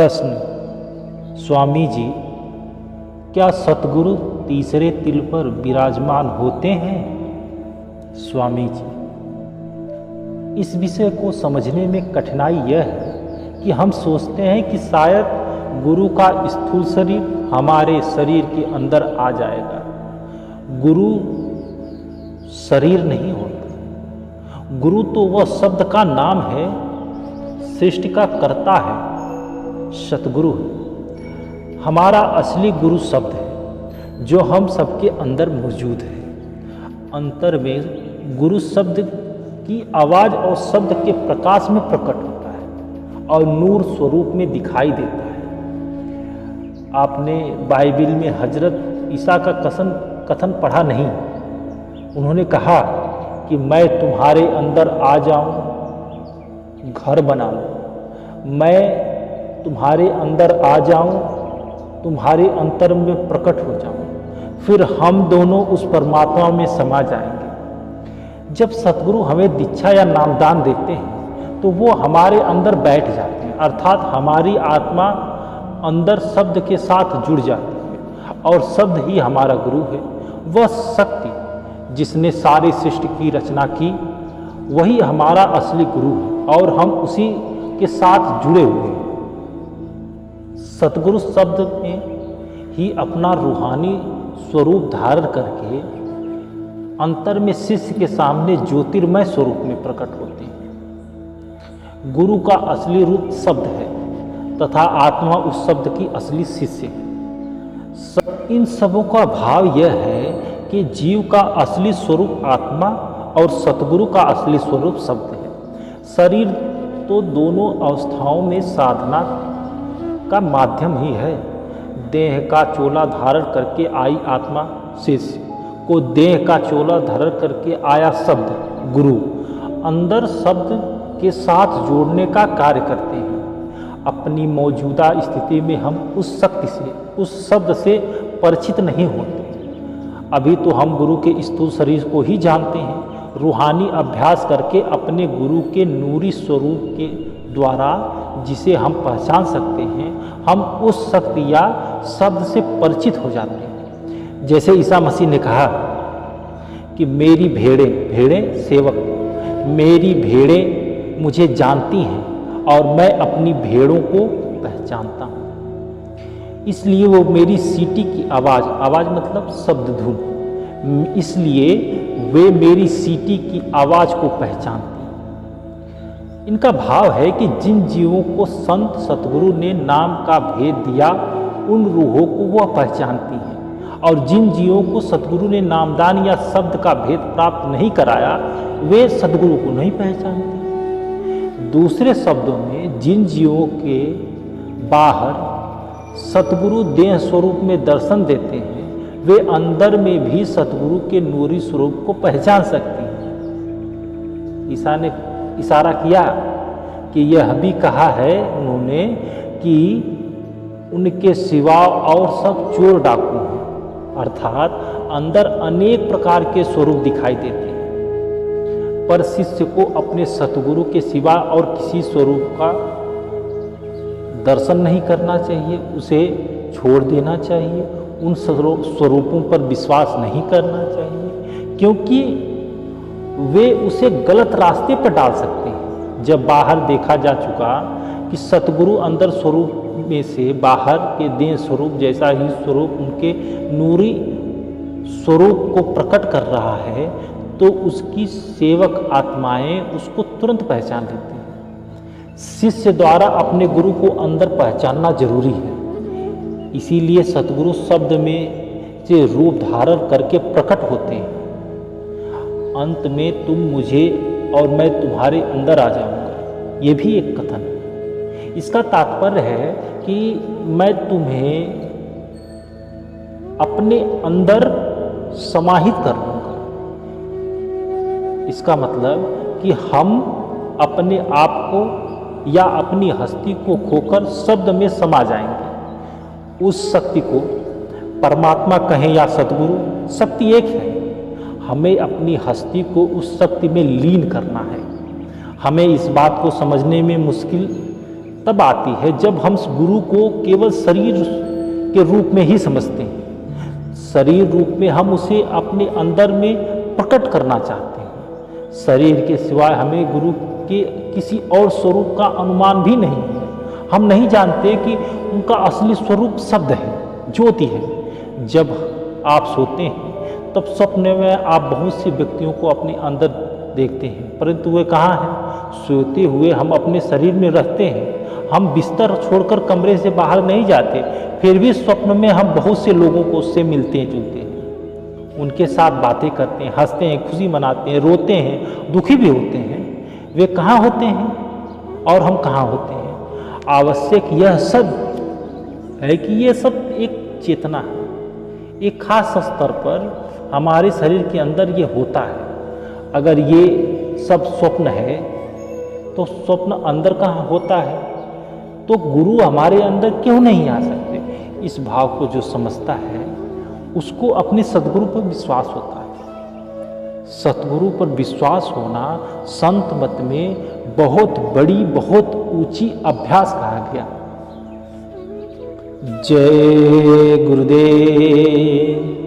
प्रश्न। स्वामी जी, क्या सतगुरु तीसरे तिल पर विराजमान होते हैं? स्वामी जी, इस विषय को समझने में कठिनाई यह है कि हम सोचते हैं कि शायद गुरु का स्थूल शरीर हमारे शरीर के अंदर आ जाएगा। गुरु शरीर नहीं होता। गुरु तो वह शब्द का नाम है, सृष्टि का कर्ता है, सतगुरु है। हमारा असली गुरु शब्द है जो हम सबके अंदर मौजूद है। अंतर में गुरु शब्द की आवाज़ और शब्द के प्रकाश में प्रकट होता है और नूर स्वरूप में दिखाई देता है। आपने बाइबिल में हजरत ईसा का कथन पढ़ा नहीं? उन्होंने कहा कि मैं तुम्हारे अंदर आ जाऊं, घर बना लूं। मैं तुम्हारे अंदर आ जाऊं, तुम्हारे अंतर में प्रकट हो जाऊं, फिर हम दोनों उस परमात्मा में समा जाएंगे। जब सतगुरु हमें दीक्षा या नामदान देते हैं तो वो हमारे अंदर बैठ जाते हैं, अर्थात हमारी आत्मा अंदर शब्द के साथ जुड़ जाती है और शब्द ही हमारा गुरु है। वह शक्ति जिसने सारी सृष्टि की रचना की, वही हमारा असली गुरु है और हम उसी के साथ जुड़े हुए हैं। सतगुरु शब्द में ही अपना रूहानी स्वरूप धारण करके अंतर में शिष्य के सामने ज्योतिर्मय स्वरूप में प्रकट होते हैं। गुरु का असली रूप शब्द है तथा आत्मा उस शब्द की असली शिष्य है। इन सबों का भाव यह है कि जीव का असली स्वरूप आत्मा और सतगुरु का असली स्वरूप शब्द है। शरीर तो दोनों अवस्थाओं में साधना का माध्यम ही है। देह का चोला धारण करके आई आत्मा शिष्य को देह का चोला धारण करके आया शब्द गुरु अंदर शब्द के साथ जोड़ने का कार्य करते हैं। अपनी मौजूदा स्थिति में हम उस शक्ति से, उस शब्द से परिचित नहीं होते। अभी तो हम गुरु के स्थूल शरीर को ही जानते हैं। रूहानी अभ्यास करके अपने गुरु के नूरी स्वरूप के द्वारा जिसे हम पहचान सकते हैं, हम उस शक्ति या शब्द से परिचित हो जाते हैं। जैसे ईसा मसीह ने कहा कि मेरी भेड़ें सेवक, मेरी भेड़ें मुझे जानती हैं और मैं अपनी भेड़ों को पहचानता हूँ। इसलिए वो मेरी सीटी की आवाज़ मतलब शब्द धुन, इसलिए वे मेरी सीटी की आवाज़ को पहचानते हैं। इनका भाव है कि जिन जीवों को संत सतगुरु ने नाम का भेद दिया, उन रूहों को वह पहचानती हैं, और जिन जीवों को सतगुरु ने नामदान या शब्द का भेद प्राप्त नहीं कराया, वे सतगुरु को नहीं पहचानते। दूसरे शब्दों में, जिन जीवों के बाहर सतगुरु देह स्वरूप में दर्शन देते हैं, वे अंदर में भी सतगुरु के नूरी स्वरूप को पहचान सकती हैं। ईसा ने इशारा किया कि यह भी कहा है उन्होंने कि उनके सिवा और सब चोर डाकू हैं, अर्थात अंदर अनेक प्रकार के स्वरूप दिखाई देते हैं। पर शिष्य को अपने सतगुरु के सिवा और किसी स्वरूप का दर्शन नहीं करना चाहिए, उसे छोड़ देना चाहिए, उन स्वरूपों पर विश्वास नहीं करना चाहिए, क्योंकि वे उसे गलत रास्ते पर डाल सकते हैं। जब बाहर देखा जा चुका कि सतगुरु अंदर स्वरूप में से बाहर के देह स्वरूप जैसा ही स्वरूप उनके नूरी स्वरूप को प्रकट कर रहा है, तो उसकी सेवक आत्माएं उसको तुरंत पहचान लेती हैं। शिष्य द्वारा अपने गुरु को अंदर पहचानना जरूरी है। इसीलिए सतगुरु शब्द में से रूप धारण करके प्रकट होते हैं। अंत में तुम मुझे और मैं तुम्हारे अंदर आ जाऊंगा, ये भी एक कथन है। इसका तात्पर्य है कि मैं तुम्हें अपने अंदर समाहित कर लूंगा। इसका मतलब कि हम अपने आप को या अपनी हस्ती को खोकर शब्द में समा जाएंगे। उस शक्ति को परमात्मा कहें या सतगुरु, शक्ति एक है। हमें अपनी हस्ती को उस शक्ति में लीन करना है। हमें इस बात को समझने में मुश्किल तब आती है जब हम गुरु को केवल शरीर के रूप में ही समझते हैं। शरीर रूप में हम उसे अपने अंदर में प्रकट करना चाहते हैं। शरीर के सिवाय हमें गुरु के किसी और स्वरूप का अनुमान भी नहीं है। हम नहीं जानते कि उनका असली स्वरूप शब्द है, ज्योति है। जब आप सोते हैं तब स्वप्न में आप बहुत से व्यक्तियों को अपने अंदर देखते हैं, परंतु वे कहाँ हैं? सोते हुए हम अपने शरीर में रहते हैं। हम बिस्तर छोड़कर कमरे से बाहर नहीं जाते, फिर भी स्वप्न में हम बहुत से लोगों को उससे मिलते हैं, जुलते हैं, उनके साथ बातें करते हैं, हंसते हैं, खुशी मनाते हैं, रोते हैं, दुखी भी होते हैं। वे कहाँ होते हैं और हम कहाँ होते हैं? आवश्यक यह सब है कि ये सब एक चेतना है, एक खास स्तर पर हमारे शरीर के अंदर ये होता है। अगर ये सब स्वप्न है तो स्वप्न अंदर कहाँ होता है? तो गुरु हमारे अंदर क्यों नहीं आ सकते? इस भाव को जो समझता है उसको अपने सद्गुरु पर विश्वास होता है। सतगुरु पर विश्वास होना संत मत में बहुत बड़ी, बहुत ऊंची अभ्यास कहा गया। जय गुरुदेव।